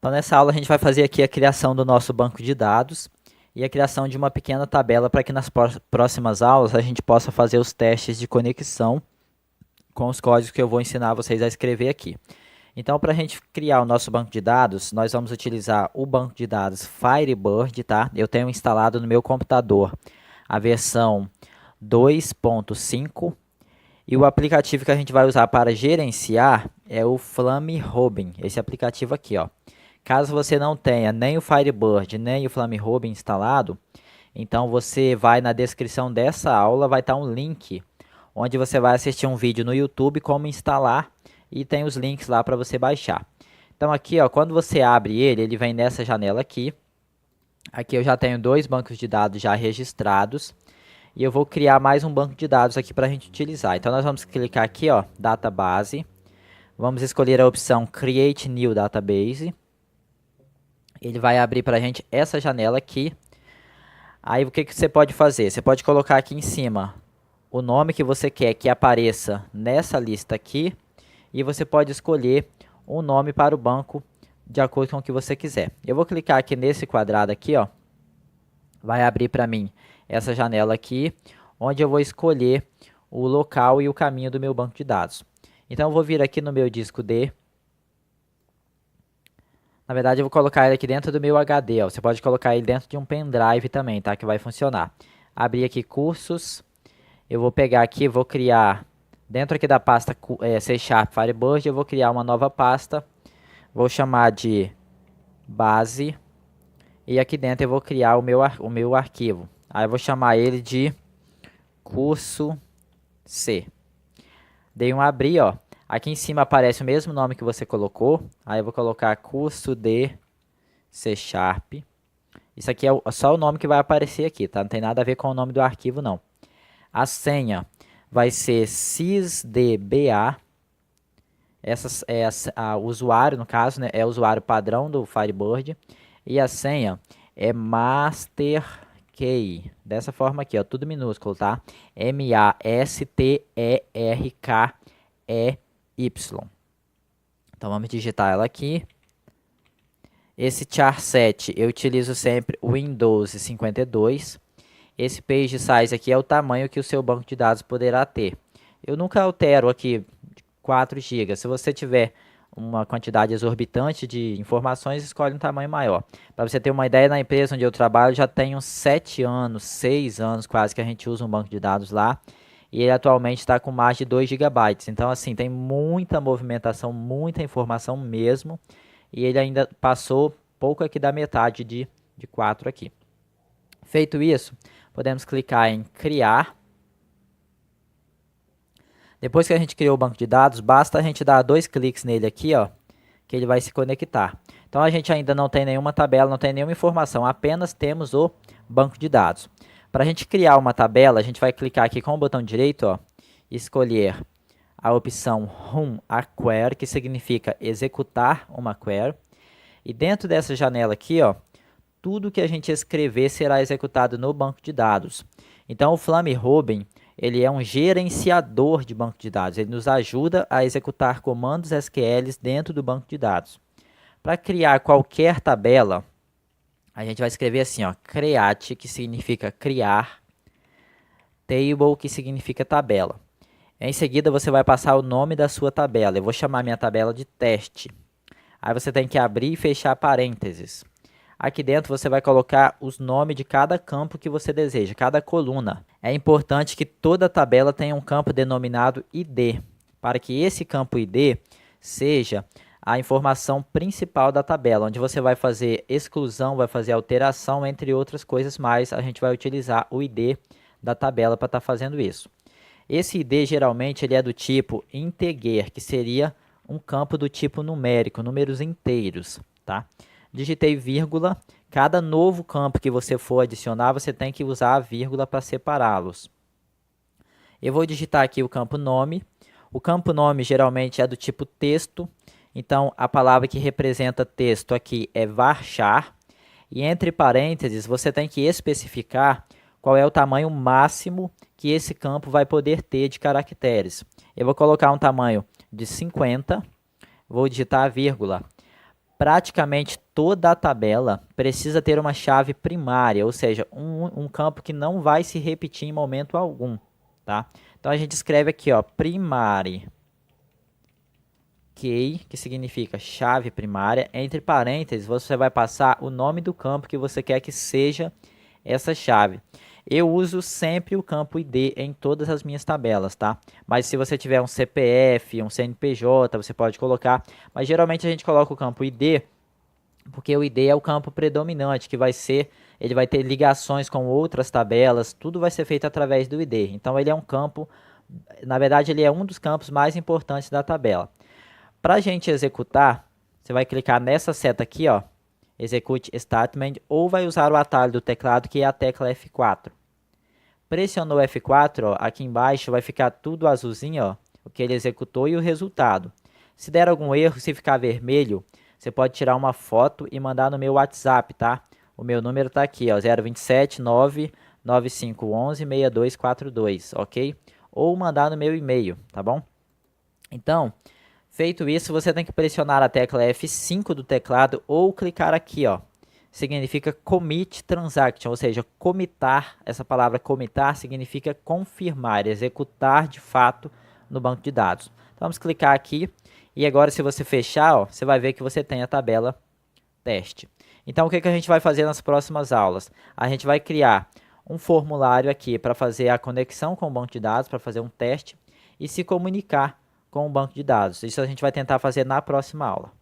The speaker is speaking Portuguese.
Então, nessa aula, a gente vai fazer aqui a criação do nosso banco de dados e a criação de uma pequena tabela para que nas próximas aulas a gente possa fazer os testes de conexão com os códigos que eu vou ensinar vocês a escrever aqui. Então, para a gente criar o nosso banco de dados, nós vamos utilizar o banco de dados Firebird, tá? Eu tenho instalado no meu computador a versão 2.5 e o aplicativo que a gente vai usar para gerenciar é o FlameRobin, esse aplicativo aqui, ó. Caso você não tenha nem o Firebird nem o FlameRobin instalado, então você vai na descrição dessa aula, vai estar um link onde você vai assistir um vídeo no YouTube como instalar e tem os links lá para você baixar. Então aqui, ó, quando você abre ele vem nessa janela aqui. Aqui eu já tenho dois bancos de dados já registrados e eu vou criar mais um banco de dados aqui para a gente utilizar. Então nós vamos clicar aqui, ó, Database. Vamos escolher a opção Create New Database. Ele vai abrir para a gente essa janela aqui. Aí o que você pode fazer? Você pode colocar aqui em cima o nome que você quer que apareça nessa lista aqui. E você pode escolher um nome para o banco de acordo com o que você quiser. Eu vou clicar aqui nesse quadrado aqui, ó. Vai abrir para mim essa janela aqui, onde eu vou escolher o local e o caminho do meu banco de dados. Então eu vou vir aqui no meu disco D. Na verdade, eu vou colocar ele aqui dentro do meu HD, ó. Você pode colocar ele dentro de um pendrive também, tá? Que vai funcionar. Abrir aqui cursos. Eu vou pegar aqui, vou criar, dentro aqui da pasta C# Firebird, eu vou criar uma nova pasta. Vou chamar de base. E aqui dentro eu vou criar o meu arquivo. Aí eu vou chamar ele de curso C. Dei um abrir, ó. Aqui em cima aparece o mesmo nome que você colocou. Aí eu vou colocar curso de C#. Isso aqui é só o nome que vai aparecer aqui, tá? Não tem nada a ver com o nome do arquivo, não. A senha vai ser sysdba. Essa é o usuário, no caso, né? É o usuário padrão do Firebird. E a senha é masterkey. Dessa forma aqui, ó, tudo minúsculo, tá? MASTERKEY. Então vamos digitar ela aqui. Esse char7 eu utilizo sempre o Windows 52. Esse page size aqui é o tamanho que o seu banco de dados poderá ter. Eu nunca altero aqui 4 GB. Se você tiver uma quantidade exorbitante de informações, escolhe um tamanho maior. Para você ter uma ideia, na empresa onde eu trabalho já tem uns 7 anos, 6 anos quase que a gente usa um banco de dados lá. E ele atualmente está com mais de 2 GB. Então, assim, tem muita movimentação, muita informação mesmo. E ele ainda passou pouco aqui da metade de 4 aqui. Feito isso, podemos clicar em criar. Depois que a gente criou o banco de dados, basta a gente dar 2 cliques nele aqui, ó, que ele vai se conectar. Então a gente ainda não tem nenhuma tabela, não tem nenhuma informação, apenas temos o banco de dados. Para a gente criar uma tabela, a gente vai clicar aqui com o botão direito, ó, e escolher a opção Run a Query, que significa executar uma query. E dentro dessa janela aqui, ó, tudo que a gente escrever será executado no banco de dados. Então o FlameRobin, ele é um gerenciador de banco de dados. Ele nos ajuda a executar comandos SQL dentro do banco de dados. Para criar qualquer tabela, a gente vai escrever assim, ó, create, que significa criar, table, que significa tabela. Em seguida, você vai passar o nome da sua tabela. Eu vou chamar minha tabela de teste. Aí você tem que abrir e fechar parênteses. Aqui dentro você vai colocar os nomes de cada campo que você deseja, cada coluna. É importante que toda tabela tenha um campo denominado ID, para que esse campo ID seja a informação principal da tabela, onde você vai fazer exclusão, vai fazer alteração, entre outras coisas mais. A gente vai utilizar o ID da tabela para estar fazendo isso. Esse ID geralmente ele é do tipo integer, que seria um campo do tipo numérico, números inteiros, tá? Digitei vírgula, cada novo campo que você for adicionar, você tem que usar a vírgula para separá-los. Eu vou digitar aqui o campo nome. O campo nome geralmente é do tipo texto, então a palavra que representa texto aqui é varchar. E entre parênteses, você tem que especificar qual é o tamanho máximo que esse campo vai poder ter de caracteres. Eu vou colocar um tamanho de 50, vou digitar a vírgula. praticamente toda a tabela precisa ter uma chave primária, ou seja, um campo que não vai se repetir em momento algum, tá? Então a gente escreve aqui, ó, primary key, que significa chave primária. Entre parênteses, você vai passar o nome do campo que você quer que seja essa chave. Eu uso sempre o campo ID em todas as minhas tabelas, tá? Mas se você tiver um CPF, um CNPJ, você pode colocar. Mas geralmente a gente coloca o campo ID, porque o ID é o campo predominante, que vai ser, ele vai ter ligações com outras tabelas, tudo vai ser feito através do ID. Então ele é um campo, na verdade ele é um dos campos mais importantes da tabela. Para a gente executar, você vai clicar nessa seta aqui, ó, Execute Statement, ou vai usar o atalho do teclado, que é a tecla F4. Pressionou F4, ó, aqui embaixo vai ficar tudo azulzinho, ó, o que ele executou e o resultado. Se der algum erro, se ficar vermelho, você pode tirar uma foto e mandar no meu WhatsApp, tá? O meu número tá aqui, ó, 027 99511 6242, ok? Ou mandar no meu e-mail, tá bom? Então, feito isso, você tem que pressionar a tecla F5 do teclado ou clicar aqui, ó. Significa Commit Transaction, ou seja, comitar. Essa palavra comitar significa confirmar, executar de fato no banco de dados. Então, vamos clicar aqui e agora se você fechar, ó, você vai ver que você tem a tabela teste. Então, o que a gente vai fazer nas próximas aulas? A gente vai criar um formulário aqui para fazer a conexão com o banco de dados, para fazer um teste e se comunicar com o banco de dados. Isso a gente vai tentar fazer na próxima aula.